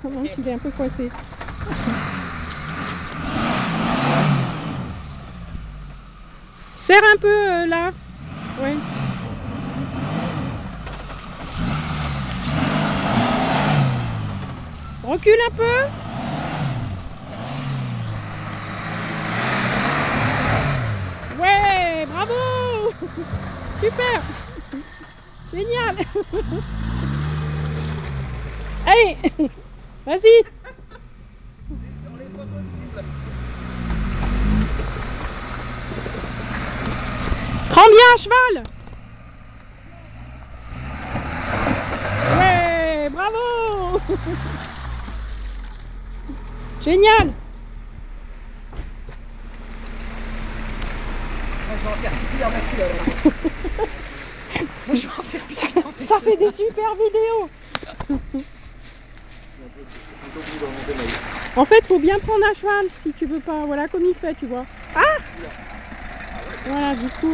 Même s'il est un peu coincé. Serre un peu là. Ouais. Recule un peu. Ouais, bravo. Super. Génial. Allez, vas-y. Prends bien à cheval. Ouais, bravo. Génial. Ça fait des super vidéos. En fait, faut bien prendre à cheval si tu veux pas. Voilà comme il fait, tu vois. Ah. Voilà, du coup.